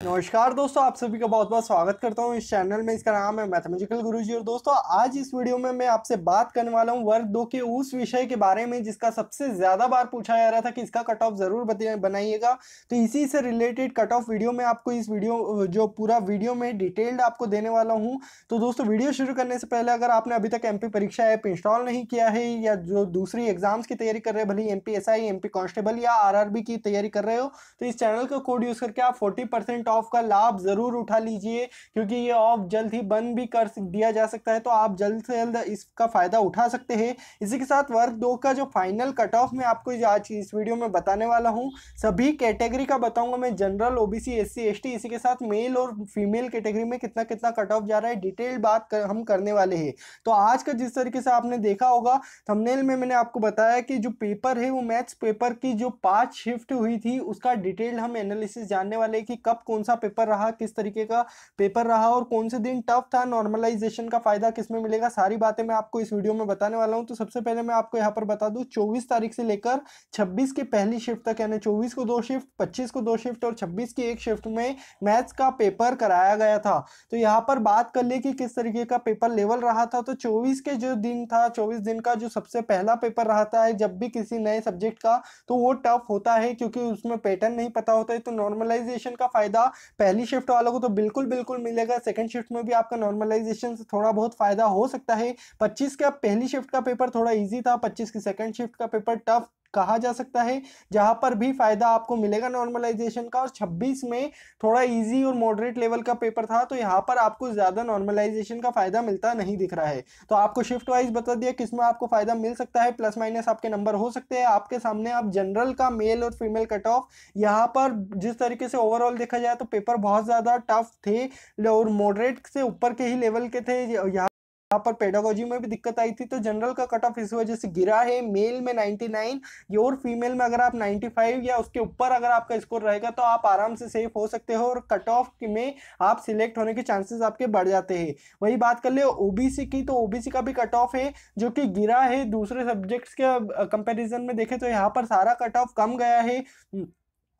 नमस्कार दोस्तों, आप सभी का बहुत बहुत स्वागत करता हूं इस चैनल में। इसका नाम है मैथमेटिकल गुरुजी। और दोस्तों, आज इस वीडियो में मैं आपसे बात करने वाला हूं वर्ग 2 के उस विषय के बारे में जिसका सबसे ज़्यादा बार पूछा जा रहा था कि इसका कट ऑफ ज़रूर बनाइएगा। तो इसी से रिलेटेड कट ऑफ वीडियो में आपको इस वीडियो जो पूरा वीडियो में डिटेल्ड आपको देने वाला हूँ। तो दोस्तों, वीडियो शुरू करने से पहले अगर आपने अभी तक MP परीक्षा ऐप इंस्टॉल नहीं किया है या जो दूसरी एग्जाम्स की तैयारी कर रहे हैं, भले MP SI, MP कांस्टेबल या RRB की तैयारी कर रहे हो, तो इस चैनल का कोड यूज़ करके आप 40% ऑफ का लाभ जरूर उठा लीजिए, क्योंकि ये ऑफ जल्द ही बंद भी कर दिया जा सकता है। तो आप जल्द से जल्द इसका फायदा उठा सकते हैं। इसी के साथ वर्ग 2 का जो फाइनल कट ऑफ मैं आपको आज इस वीडियो में बताने वाला हूं, सभी कैटेगरी का बताऊंगा मैं, जनरल, OBC, SC ST, इसी के साथ मेल और फीमेल कैटेगरी में कितना कितना कट ऑफ जा रहा है, डिटेल बात हम करने वाले हैं। तो आज का जिस तरीके से आपने देखा होगा थंबनेल में, मैंने आपको बताया कि जो पेपर है वो मैथ्स पेपर की जो 5 शिफ्ट हुई थी उसका डिटेल हम एनालिसिस जानने वाले हैं कि कब कौन सा पेपर रहा, किस तरीके का पेपर रहा और कौन से दिन टफ था, नॉर्मलाइजेशन का फायदा किस में मिलेगा, सारी बातें मैं आपको इस वीडियो में बताने वाला हूं। तो सबसे पहले मैं आपको यहां पर बता दूं, 24 तारीख से लेकर 26 की पहली शिफ्ट तक, यानी 24 को 2 शिफ्ट, 25 को 2 शिफ्ट और 26 की 1 शिफ्ट में मैथ्स का पेपर कराया गया था। तो यहाँ पर बात कर ले कि किस तरीके का पेपर लेवल रहा था। तो 24 के जो दिन था, 24 दिन का जो सबसे पहला पेपर रहता है जब भी किसी नए सब्जेक्ट का, तो वो टफ होता है क्योंकि उसमें पैटर्न नहीं पता होता है। तो नॉर्मलाइजेशन का फायदा पहली शिफ्ट वालों को तो बिल्कुल बिल्कुल मिलेगा। सेकंड शिफ्ट में भी आपका नॉर्मलाइजेशन से थोड़ा बहुत फायदा हो सकता है। 25 का पहली शिफ्ट का पेपर थोड़ा इजी था, 25 की सेकंड शिफ्ट का पेपर टफ कहा जा सकता है, जहां पर भी फायदा आपको मिलेगा नॉर्मलाइजेशन का। और 26 में थोड़ा इजी और मॉडरेट लेवल का पेपर था, तो यहाँ पर आपको ज्यादा नॉर्मलाइजेशन का फायदा मिलता नहीं दिख रहा है। तो आपको शिफ्ट वाइज बता दिया किसमें आपको फायदा मिल सकता है, प्लस माइनस आपके नंबर हो सकते हैं। आपके सामने आप जनरल का मेल और फीमेल कट ऑफ, यहाँ पर जिस तरीके से ओवरऑल देखा जाए तो पेपर बहुत ज्यादा टफ थे और मॉडरेट से ऊपर के ही लेवल के थे। यहाँ पर पेडागोजी में भी दिक्कत आई थी। तो जनरल का कट ऑफ इस वजह से गिरा है, मेल में 99 और फीमेल में अगर आप 95 या उसके ऊपर अगर आपका स्कोर रहेगा तो आप आराम से सेफ हो सकते हो और कट ऑफ में आप सिलेक्ट होने के चांसेस आपके बढ़ जाते हैं। वही बात कर ले OBC की, तो OBC का भी कट ऑफ है जो कि गिरा है दूसरे सब्जेक्ट्स के कंपैरिजन में देखें तो यहाँ पर सारा कट ऑफ कम गया है।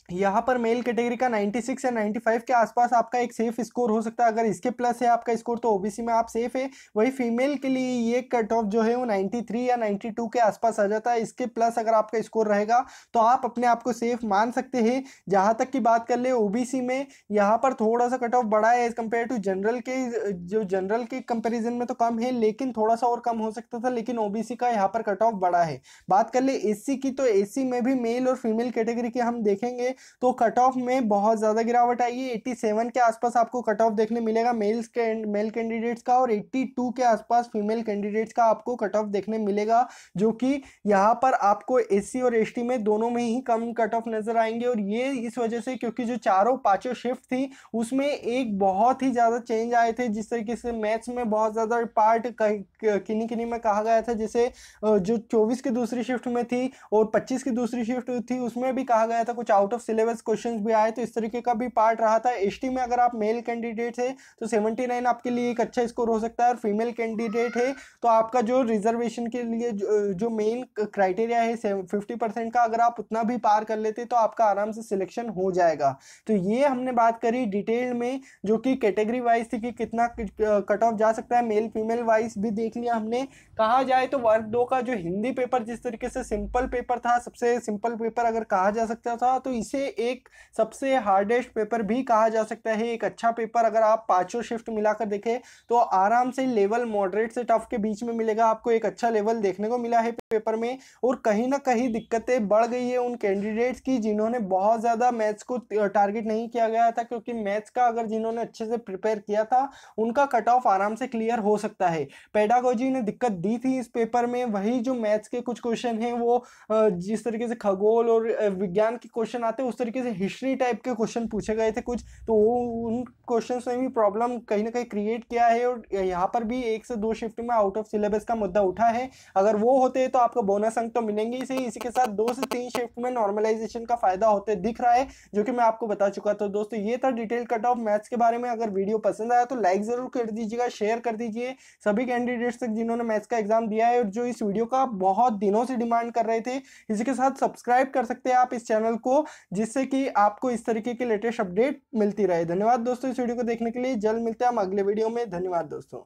यहाँ पर मेल कैटेगरी का 96 या 95 के आसपास आपका एक सेफ स्कोर हो सकता है। अगर इसके प्लस है आपका स्कोर तो OBC में आप सेफ है। वही फीमेल के लिए ये कट ऑफ जो है वो 93 या 92 के आसपास आ जाता है। इसके प्लस अगर आपका स्कोर रहेगा तो आप अपने आप को सेफ मान सकते हैं। जहाँ तक की बात कर ले OBC में, यहाँ पर थोड़ा सा कट ऑफ बढ़ा है एज कम्पेयर टू जनरल के, जो जनरल के कंपेरिजन में तो कम है लेकिन थोड़ा सा और कम हो सकता था, लेकिन OBC का यहाँ पर कट ऑफ बढ़ा है। बात कर ले SC की, तो SC में भी मेल और फीमेल कैटेगरी के हम देखेंगे तो कट ऑफ में बहुत ज्यादा गिरावट आई है। 87 के आसपास आपको कट ऑफ देखने मिलेगा मेल कैंडिडेट्स का और 82 के आसपास फीमेल कैंडिडेट्स का आपको कट ऑफ देखने मिलेगा, जो कि यहाँ पर आपको SC और ST में दोनों में ही कम कट ऑफ नजर आएंगे। और ये इस वजह से क्योंकि जो चारों पांचों शिफ्ट थी उसमें एक बहुत ही ज्यादा चेंज आए थे। जिस तरीके से मैथ्स में बहुत ज्यादा पार्ट किन्हीं किन्हीं में कहा गया था, जैसे जो 24 की दूसरी शिफ्ट में थी और 25 की दूसरी शिफ्ट थी उसमें भी कहा गया था, कुछ आउट ऑफ सिलेबस क्वेश्चंस भी आए, तो इस तरीके का भी पार्ट रहा था। ST में अगर आप मेल कैंडिडेट है तो 79 आपके लिए एक अच्छा स्कोर हो सकता है, और फीमेल कैंडिडेट है तो आपका जो रिजर्वेशन के लिए जो मेन क्राइटेरिया है 50% का, अगर आप उतना भी पार कर लेते तो आपका आराम से सिलेक्शन हो जाएगा। तो ये हमने बात करी डिटेल में, जो कि कैटेगरी वाइज थी कि कितना कट ऑफ जा सकता है, मेल फीमेल वाइज भी देख लिया हमने। कहा जाए तो वर्ग 2 का जो हिंदी पेपर जिस तरीके से सिंपल पेपर था, सबसे सिंपल पेपर अगर कहा जा सकता था, तो इसे एक सबसे हार्डेस्ट पेपर भी कहा जा सकता है। एक अच्छा पेपर अगर आप पांचों शिफ्ट मिलाकर देखें तो आराम से लेवल मॉडरेट से टफ के बीच में मिलेगा। आपको एक अच्छा लेवल देखने को मिला है पेपर में, और कहीं ना कहीं दिक्कतें बढ़ गई है उन कैंडिडेट्स की जिन्होंने बहुत ज्यादा मैथ्स को टारगेट नहीं किया गया था, क्योंकि मैथ्स का अगर जिन्होंने अच्छे से प्रिपेयर किया था उनका कट ऑफ आराम से क्लियर हो सकता है। पेडागोजी ने दिक्कत दी थी इस पेपर में। वही जो मैथ्स के कुछ क्वेश्चन हैं वो जिस तरीके से खगोल और विज्ञान के क्वेश्चन आते हैं उस तरीके से हिस्ट्री टाइप के क्वेश्चन पूछे गए थे कुछ, तो उन क्वेश्चंस में भी प्रॉब्लम कहीं ना कहीं क्रिएट किया है। और यहाँ पर भी 1 से 2 शिफ्ट में आउट ऑफ सिलेबस का मुद्दा उठा है। अगर वो होते तो आपको बोनस अंक तो मिलेंगे ही सही, इसी के साथ 2 से 3 शिफ्ट में नॉर्मलाइजेशन का फायदा होते दिख रहा है, जो कि मैं आपको बता चुका। तो दोस्तों, ये था डिटेल कट ऑफ मैथ्स के बारे में। अगर वीडियो पसंद आया तो लाइक जरूर कर दीजिएगा, शेयर कर दीजिए सभी कैंडिडेट्स तक जिन्होंने मैथ्स का एग्जाम दिया है और जो इस वीडियो का बहुत दिनों से डिमांड कर रहे थे। इसी के साथ सब्सक्राइब कर सकते हैं आप इस चैनल को, जिससे कि आपको इस तरीके की लेटेस्ट अपडेट मिलती रहे। धन्यवाद दोस्तों इस वीडियो को देखने के लिए। जल्द मिलते हैं हम अगले वीडियो में। धन्यवाद दोस्तों।